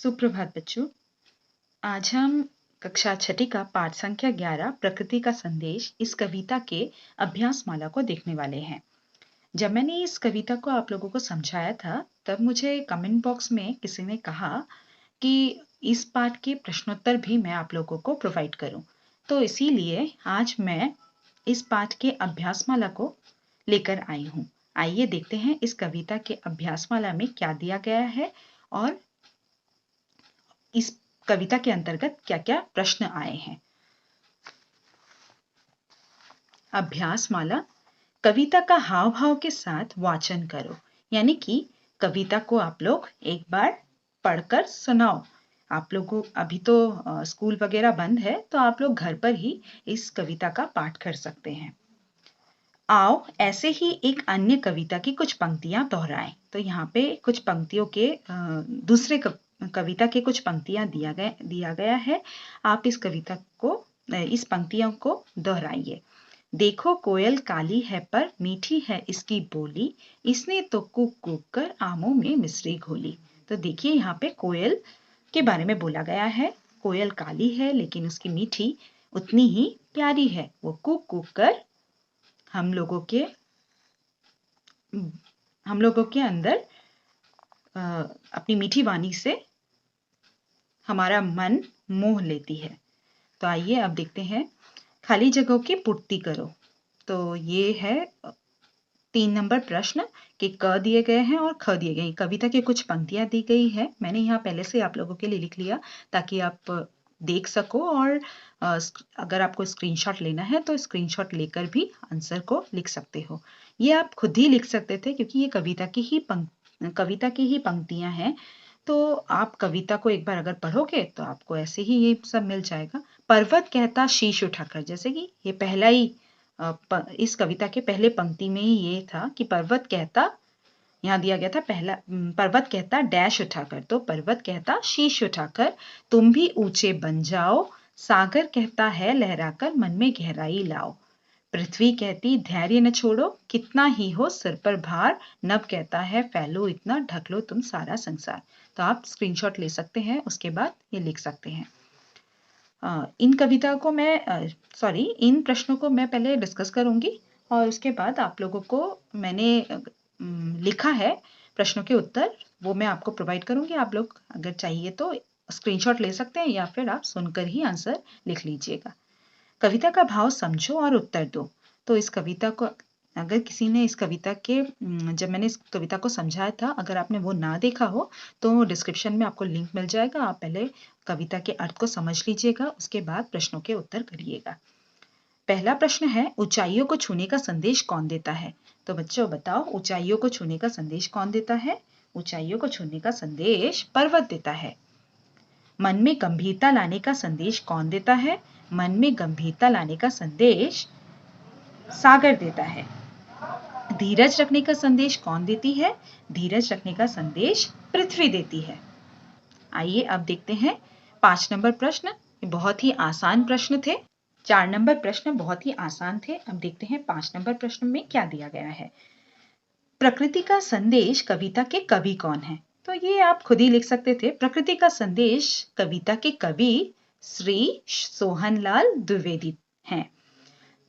सुप्रभात बच्चों। आज हम कक्षा छठी का पाठ संख्या 11 प्रकृति का संदेश इस कविता के अभ्यास माला को देखने वाले हैं। जब मैंने इस कविता को आप लोगों को समझाया था तब मुझे कमेंट बॉक्स में किसी ने कहा कि इस पाठ के प्रश्नोत्तर भी मैं आप लोगों को प्रोवाइड करूं। तो इसीलिए आज मैं इस पाठ के अभ्यास माला को लेकर आई हूं। आइए देखते हैं इस कविता के अभ्यास माला में क्या दिया गया है और इस कविता के अंतर्गत क्या-क्या प्रश्न आए हैं। अभ्यास माला, कविता का हाव भाव के साथ वाचन करो। यानी कि कविता को आप लोग एक बार पढ़कर सुनाओ। आप लोगों अभी तो स्कूल वगैरह बंद है, तो आप लोग घर पर ही इस कविता का पाठ कर सकते हैं। आओ ऐसे ही एक अन्य कविता की कुछ पंक्तियां दोहराएं। तो यहाँ पे कुछ पंक्तियों के दूसरे कविता के कुछ पंक्तियां दिया गया है। आप इस पंक्तियों को दोहराइए। देखो कोयल काली है पर मीठी है इसकी बोली, इसने तो कूक कूक कर आमों में मिश्री घोली। तो देखिए यहाँ पे कोयल के बारे में बोला गया है। कोयल काली है लेकिन उसकी मीठी उतनी ही प्यारी है। वो कूक कूक कर हम लोगों के अंदर अपनी मीठी वाणी से हमारा मन मोह लेती है। तो आइए अब देखते हैं, खाली जगहों की पूर्ति करो। तो ये है 3 नंबर प्रश्न कि क दिए गए हैं और ख दिए गए। कविता की कुछ पंक्तियां दी गई है। मैंने यहाँ पहले से आप लोगों के लिए लिख लिया ताकि आप देख सको और अगर आपको स्क्रीनशॉट लेना है तो स्क्रीनशॉट लेकर भी आंसर को लिख सकते हो। ये आप खुद ही लिख सकते थे क्योंकि ये कविता की ही पंक्तियां हैं। तो आप कविता को एक बार अगर पढ़ोगे तो आपको ऐसे ही ये सब मिल जाएगा। पर्वत कहता शीश उठाकर, जैसे कि ये पहला ही इस कविता के पहले पंक्ति में ही ये था कि पर्वत कहता, यहाँ दिया गया था पहला पर्वत कहता डैश उठाकर, तो पर्वत कहता शीश उठाकर तुम भी ऊंचे बन जाओ, सागर कहता है लहराकर मन में गहराई लाओ, पृथ्वी कहती धैर्य न छोड़ो कितना ही हो सिर पर भार, नभ कहता है फैलो इतना ढक लो तुम सारा संसार। तो आप स्क्रीनशॉट ले सकते हैं, उसके बाद ये लिख सकते हैं। इन प्रश्नों को मैं पहले डिस्कस करूंगी और उसके बाद आप लोगों को मैंने लिखा है प्रश्नों के उत्तर, वो मैं आपको प्रोवाइड करूंगी। आप लोग अगर चाहिए तो स्क्रीनशॉट ले सकते हैं या फिर आप सुनकर ही आंसर लिख लीजिएगा। कविता का भाव समझो और उत्तर दो। तो इस कविता को अगर किसी ने जब मैंने इस कविता को समझाया था, अगर आपने वो ना देखा हो तो डिस्क्रिप्शन में आपको लिंक मिल जाएगा। आप पहले कविता के अर्थ को समझ लीजिएगा, उसके बाद प्रश्नों के उत्तर करिएगा। पहला प्रश्न है, ऊंचाइयों को छूने का संदेश कौन देता है? तो बच्चों बताओ, ऊंचाइयों को छूने का संदेश कौन देता है? ऊंचाइयों को छूने का संदेश पर्वत देता है। मन में गंभीरता लाने का संदेश कौन देता है? मन में गंभीरता लाने का संदेश सागर देता है। धीरज रखने का संदेश कौन देती है? धीरज रखने का संदेश पृथ्वी देती है। आइए अब देखते हैं 5 नंबर प्रश्न। बहुत ही आसान प्रश्न थे। 4 नंबर प्रश्न बहुत ही आसान थे। अब देखते हैं 5 नंबर प्रश्न में क्या दिया गया है। प्रकृति का संदेश कविता के कवि कौन है? तो ये आप खुद ही लिख सकते थे। प्रकृति का संदेश कविता के कवि श्री सोहनलाल द्विवेदी हैं।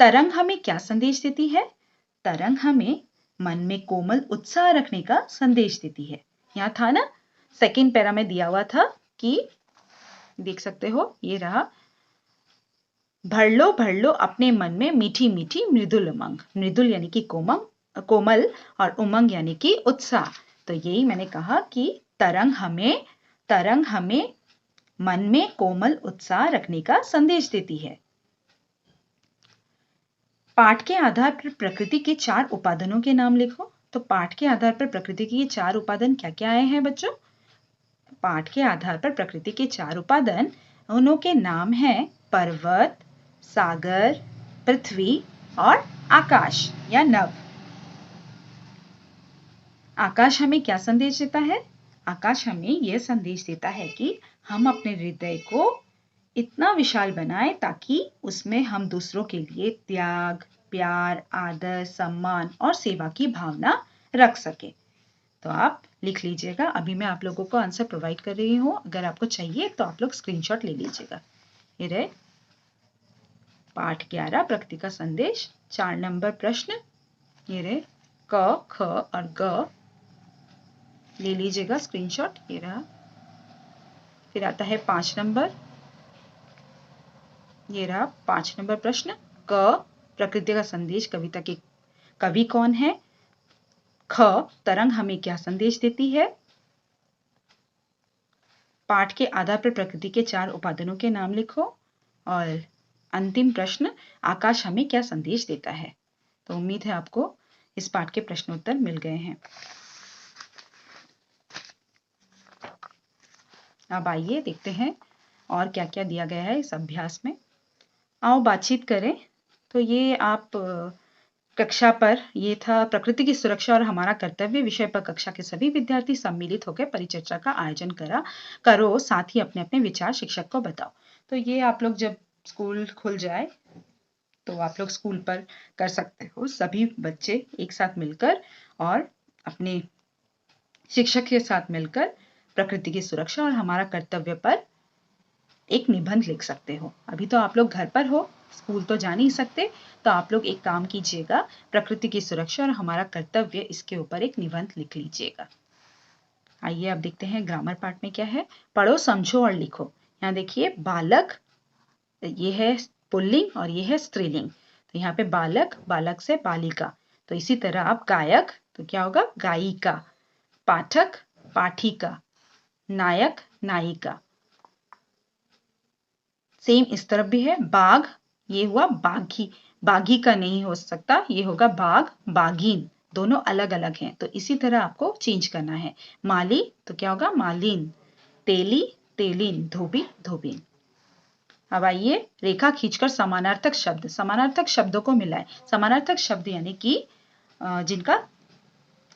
तरंग हमें क्या संदेश देती है? तरंग हमें मन में कोमल उत्साह रखने का संदेश देती है। यहाँ था ना, सेकंड पैरा में दिया हुआ था कि देख सकते हो, ये रहा, भर लो अपने मन में मीठी मीठी मृदुल उमंग। मृदुल यानी कि कोमल और उमंग यानी कि उत्साह। तो यही मैंने कहा कि तरंग हमें मन में कोमल उत्साह रखने का संदेश देती है। पाठ के आधार पर प्रकृति के 4 उपादानों के नाम लिखो। तो पाठ के आधार पर प्रकृति के 4 उपादान क्या क्या आए हैं बच्चों? पाठ के आधार पर प्रकृति के 4 उपादान, उनों के नाम हैं पर्वत, सागर, पृथ्वी और आकाश या नभ। आकाश हमें क्या संदेश देता है? आकाश हमें यह संदेश देता है कि हम अपने हृदय को इतना विशाल बनाएं ताकि उसमें हम दूसरों के लिए त्याग, प्यार, आदर, सम्मान और सेवा की भावना रख सके। तो आप लिख लीजिएगा। अभी मैं आप लोगों को आंसर प्रोवाइड कर रही हूँ, अगर आपको चाहिए तो आप लोग स्क्रीनशॉट ले लीजिएगा। ये रहे पाठ 11 प्रकृति का संदेश, 4 नंबर प्रश्न। ये रहे क, ख और ग, ले लीजिएगा स्क्रीनशॉट। ये रहा। फिर आता है 5 नंबर। ये रहा 5 नंबर प्रश्न। क, प्रकृति का संदेश कविता के कवि कौन है? ख, तरंग हमें क्या संदेश देती है? पाठ के आधार पर प्रकृति के 4 उपादानों के नाम लिखो। और अंतिम प्रश्न, आकाश हमें क्या संदेश देता है? तो उम्मीद है आपको इस पाठ के प्रश्नोत्तर मिल गए हैं। अब आइए देखते हैं और क्या क्या दिया गया है इस अभ्यास में। आओ बातचीत करें। तो ये आप कक्षा पर, ये था प्रकृति की सुरक्षा और हमारा कर्तव्य विषय पर कक्षा के सभी विद्यार्थी सम्मिलित होकर परिचर्चा का आयोजन करो, साथ ही अपने अपने विचार शिक्षक को बताओ। तो ये आप लोग जब स्कूल खुल जाए तो आप लोग स्कूल पर कर सकते हो, सभी बच्चे एक साथ मिलकर और अपने शिक्षक के साथ मिलकर प्रकृति की सुरक्षा और हमारा कर्तव्य पर एक निबंध लिख सकते हो। अभी तो आप लोग घर पर हो, स्कूल तो जा नहीं सकते, तो आप लोग एक काम कीजिएगा, प्रकृति की सुरक्षा और हमारा कर्तव्य, इसके ऊपर एक निबंध लिख लीजिएगा। आइए अब देखते हैं ग्रामर पार्ट में क्या है। पढ़ो, समझो और लिखो। यहाँ देखिए बालक, ये है पुल्लिंग और ये है स्त्रीलिंग। तो यहाँ पे बालक, बालक से बालिका। तो इसी तरह आप गायक, तो क्या होगा? गायिका। पाठक, पाठिका। नायक, नायिका। सेम इस तरफ भी है। बाघ, ये हुआ बाघी, बाघी का नहीं हो सकता, ये होगा बाघ, बाघीन। दोनों अलग अलग हैं, तो इसी तरह आपको चेंज करना है। माली, तो क्या होगा? मालिन। तेली, तेलिन। धोबी, धोबिन। अब आइए रेखा खींचकर समानार्थक शब्द, समानार्थक शब्दों को मिलाएं। समानार्थक शब्द यानी कि जिनका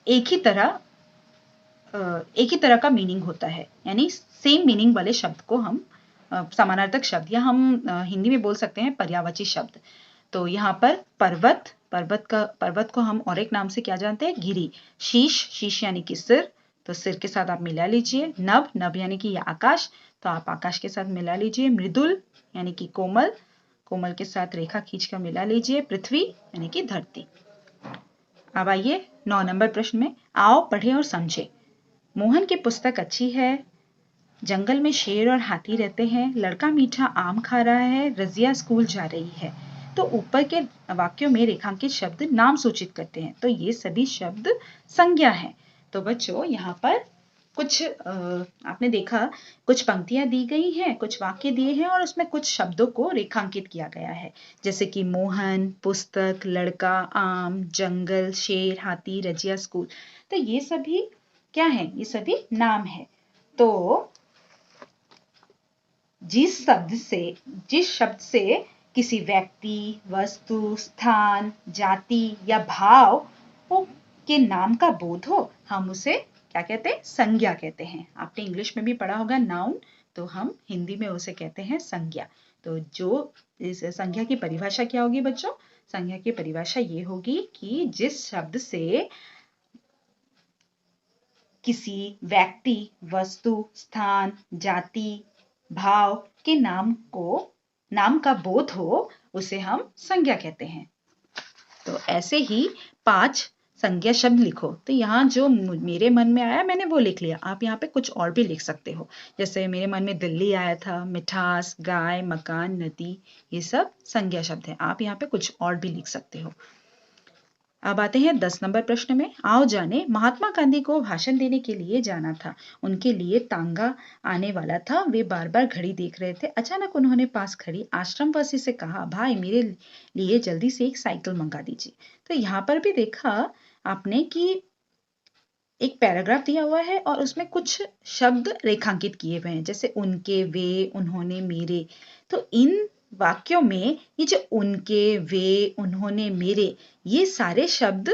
एक ही तरह का मीनिंग होता है, यानी सेम मीनिंग वाले शब्द को हम समानार्थक शब्द, या हम हिंदी में बोल सकते हैं पर्यायवाची शब्द। तो यहाँ पर पर्वत, पर्वत को हम और एक नाम से क्या जानते हैं? गिरी। शीश, शीश यानी कि सिर, तो सिर के साथ आप मिला लीजिए। नभ, नभ यानी कि आकाश, तो आप आकाश के साथ मिला लीजिए। मृदुल यानी कि कोमल, कोमल के साथ रेखा खींचकर मिला लीजिए। पृथ्वी यानी कि धरती। अब आइए 9 नंबर प्रश्न में, आओ पढ़े और समझे। मोहन की पुस्तक अच्छी है, जंगल में शेर और हाथी रहते हैं, लड़का मीठा आम खा रहा है, रजिया स्कूल जा रही है। तो ऊपर के वाक्यों में रेखांकित शब्द नाम सूचित करते हैं, तो ये सभी शब्द संज्ञा हैं। तो बच्चों यहाँ पर कुछ आपने देखा, कुछ पंक्तियां दी गई हैं, कुछ वाक्य दिए हैं और उसमें कुछ शब्दों को रेखांकित किया गया है, जैसे कि मोहन, पुस्तक, लड़का, आम, जंगल, शेर, हाथी, रजिया स्कूल। तो ये सभी क्या है? ये सभी नाम है। तो जिस शब्द से किसी व्यक्ति, वस्तु, स्थान, जाति या भाव के नाम का बोध हो, हम उसे क्या कहते हैं? संज्ञा कहते हैं। आपने इंग्लिश में भी पढ़ा होगा नाउन, तो हम हिंदी में उसे कहते हैं संज्ञा। तो जो इस संज्ञा की परिभाषा क्या होगी बच्चों? संज्ञा की परिभाषा ये होगी कि जिस शब्द से किसी व्यक्ति, वस्तु, स्थान, जाति, भाव के नाम का बोध हो, उसे हम संज्ञा कहते हैं। तो ऐसे ही 5 संज्ञा शब्द लिखो। तो यहाँ जो मेरे मन में आया मैंने वो लिख लिया, आप यहाँ पे कुछ और भी लिख सकते हो। जैसे मेरे मन में दिल्ली आया था, मिठास, गाय, मकान, नदी, ये सब संज्ञा शब्द है। आप यहाँ पे कुछ और भी लिख सकते हो। अब आते हैं 10 नंबर प्रश्न में। आओ जाने, महात्मा गांधी को भाषण देने के लिए जाना था, उनके लिए तांगा आने वाला था, वे बार बार घड़ी देख रहे थे। अचानक उन्होंने पास खड़ी आश्रमवासी से कहा, भाई मेरे लिए जल्दी से एक साइकिल मंगा दीजिए। तो यहाँ पर भी देखा आपने कि एक पैराग्राफ दिया हुआ है और उसमें कुछ शब्द रेखांकित किए हुए हैं, जैसे उनके, वे, उन्होंने, मेरे। तो इन वाक्यों में ये जो उनके, वे, उन्होंने, मेरे, ये सारे शब्द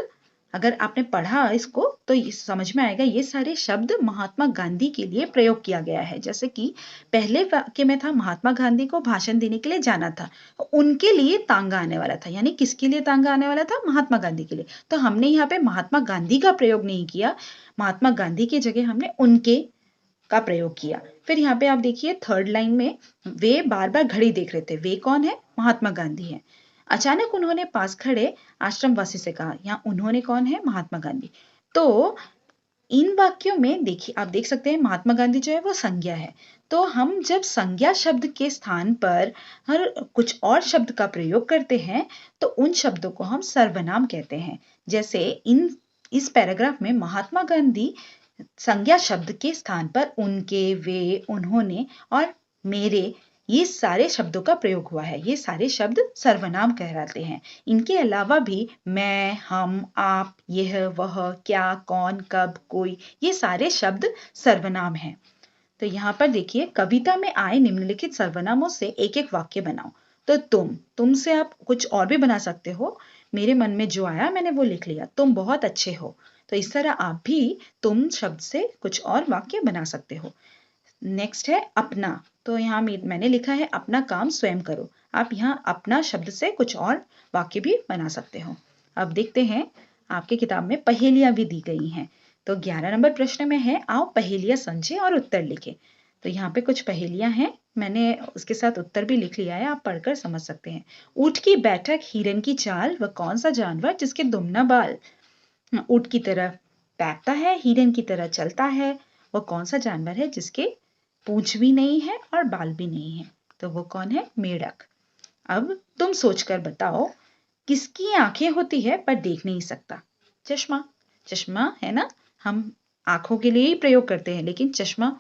अगर आपने पढ़ा इसको तो समझ में आएगा ये सारे शब्द महात्मा गांधी के लिए प्रयोग किया गया है। जैसे कि पहले वाक्य में था महात्मा गांधी को भाषण देने के लिए जाना था, उनके लिए तांगा आने वाला था, यानी किसके लिए तांगा आने वाला था? महात्मा गांधी के लिए। तो हमने यहाँ पे महात्मा गांधी का प्रयोग नहीं किया, महात्मा गांधी की जगह हमने उनके का प्रयोग किया। फिर यहाँ पे आप देखिए थर्ड लाइन में वे बार बार घड़ी देख रहे थे। वे कौन है? महात्मा गांधी है। अचानक उन्होंने पास खड़े आश्रमवासी से कहा। यहाँ उन्होंने कौन है? महात्मा गांधी। तो इन वाक्यों में देखिए आप देख सकते हैं महात्मा गांधी जो है वो संज्ञा है। तो हम जब संज्ञा शब्द के स्थान पर हर कुछ और शब्द का प्रयोग करते हैं तो उन शब्दों को हम सर्वनाम कहते हैं। जैसे इस पैराग्राफ में महात्मा गांधी संज्ञा शब्द के स्थान पर उनके, वे, उन्होंने और मेरे ये सारे शब्दों का प्रयोग हुआ है। ये सारे शब्द सर्वनाम कहलाते हैं। इनके अलावा भी मैं, हम, आप, यह, वह, क्या, कौन, कब, कोई, ये सारे शब्द सर्वनाम हैं। तो यहाँ पर देखिए कविता में आए निम्नलिखित सर्वनामों से एक एक वाक्य बनाओ। तो तुम से आप कुछ और भी बना सकते हो। मेरे मन में जो आया मैंने वो लिख लिया। तुम बहुत अच्छे हो। तो इस तरह आप भी तुम शब्द से कुछ और वाक्य बना सकते हो। नेक्स्ट है अपना। तो यहाँ मैंने लिखा है अपना काम स्वयं करो। आप यहाँ अपना शब्द से कुछ और वाक्य भी बना सकते हो। अब देखते हैं आपके किताब में पहेलियां भी दी गई हैं। तो 11 नंबर प्रश्न में है आओ पहेलियां समझे और उत्तर लिखें। तो यहाँ पे कुछ पहेलियां हैं, मैंने उसके साथ उत्तर भी लिख लिया है, आप पढ़कर समझ सकते हैं। ऊंट की बैठक, हिरन की चाल, वह कौन सा जानवर जिसके दुम न बाल? ऊंट की तरह बैठता है, हिरन की तरह चलता है, वह कौन सा जानवर है जिसके पूंछ भी नहीं है और बाल भी नहीं है? तो वो कौन है? मेढक। अब तुम सोचकर बताओ किसकी आंखें होती है पर देख नहीं सकता? चश्मा। चश्मा है ना, हम आंखों के लिए ही प्रयोग करते हैं, लेकिन चश्मा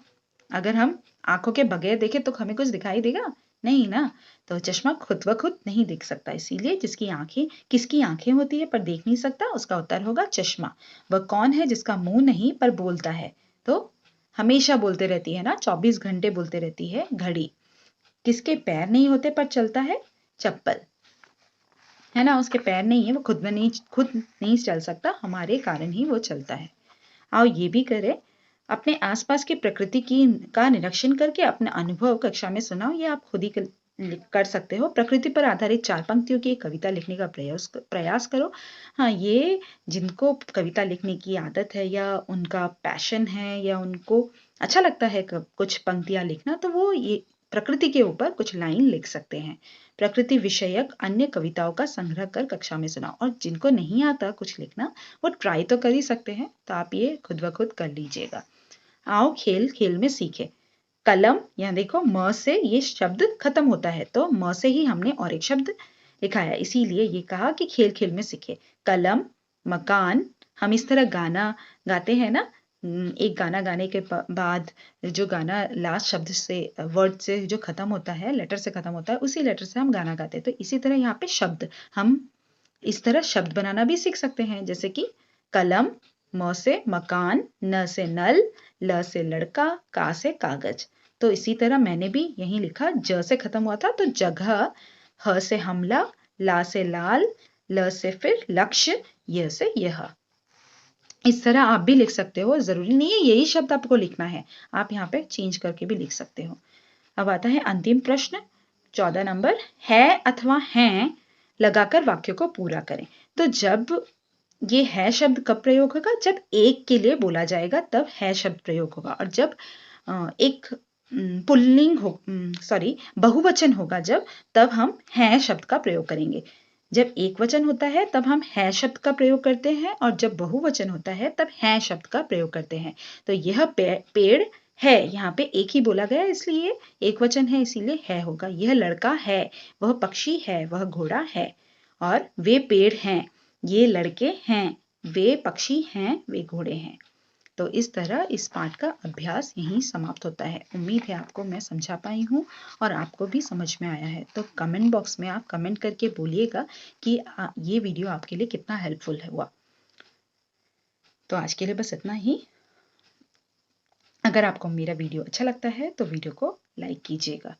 अगर हम आंखों के बगैर देखें तो हमें कुछ दिखाई देगा नहीं ना। तो चश्मा खुद ब खुद नहीं देख सकता, इसीलिए किसकी आंखें होती है पर देख नहीं सकता, उसका उत्तर होगा चश्मा। वह कौन है जिसका मुंह नहीं पर बोलता है? तो हमेशा बोलते रहती है ना, 24 घंटे बोलते रहती है, घड़ी। किसके पैर नहीं होते पर चलता है? चप्पल है ना, उसके पैर नहीं है, वो खुद नहीं चल सकता, हमारे कारण ही वो चलता है। आओ ये भी करें, अपने आसपास की प्रकृति का निरीक्षण करके अपने अनुभव कक्षा में सुनाओ। ये आप खुद ही कर सकते हो। प्रकृति पर आधारित 4 पंक्तियों की एक कविता लिखने का प्रयास करो। हाँ, ये जिनको कविता लिखने की आदत है या उनका पैशन है या उनको अच्छा लगता है कुछ पंक्तियां लिखना, तो वो ये प्रकृति के ऊपर कुछ लाइन लिख सकते हैं। प्रकृति विषयक अन्य कविताओं का संग्रह कर कक्षा में सुनाओ। और जिनको नहीं आता कुछ लिखना वो ट्राई तो कर ही सकते हैं, तो आप ये खुद ब खुद कर लीजिएगा। आओ खेल में सीखे। कलम, यहाँ देखो म से ये शब्द खत्म होता है, तो म से ही हमने और एक शब्द लिखा है, इसीलिए ये कहा कि खेल में सीखे। कलम, मकान, हम इस तरह गाना गाते हैं ना, एक गाना गाने के बाद जो गाना लास्ट शब्द से वर्ड से जो खत्म होता है, लेटर से खत्म होता है, उसी लेटर से हम गाना गाते हैं। तो इसी तरह यहाँ पे शब्द हम इस तरह शब्द बनाना भी सीख सकते हैं, जैसे कि कलम, म से मकान, न से नल, ल से लड़का, का से कागज। तो इसी तरह मैंने भी यहीं लिखा, ज से खत्म हुआ था तो जगह, ह से हमला, ला से लाल, ल से फिर लक्ष्य, य से यह। इस तरह आप भी लिख सकते हो, जरूरी नहीं है यही शब्द आपको लिखना है, आप यहाँ पे चेंज करके भी लिख सकते हो। अब आता है अंतिम प्रश्न 14 नंबर, है अथवा हैं लगाकर वाक्य को पूरा करें। तो जब ये है शब्द कब प्रयोग होगा? जब एक के लिए बोला जाएगा तब है शब्द प्रयोग होगा, और जब एक पुल्लिंग हो बहुवचन होगा जब, तब हम है शब्द का प्रयोग करेंगे। जब एक वचन होता है तब हम है शब्द का प्रयोग करते हैं, और जब बहुवचन होता है तब है शब्द का प्रयोग करते हैं। तो यह पेड़ है, यहाँ पे एक ही बोला गया इसलिए एक वचन है, इसीलिए है होगा। यह लड़का है, वह पक्षी है, वह घोड़ा है, और वे पेड़ हैं, ये लड़के हैं, वे पक्षी हैं, वे घोड़े हैं। तो इस तरह इस पाठ का अभ्यास यहीं समाप्त होता है। उम्मीद है आपको मैं समझा पाई हूँ और आपको भी समझ में आया है। तो कमेंट बॉक्स में आप कमेंट करके बोलिएगा कि ये वीडियो आपके लिए कितना हेल्पफुल हुआ। तो आज के लिए बस इतना ही। अगर आपको मेरा वीडियो अच्छा लगता है तो वीडियो को लाइक कीजिएगा।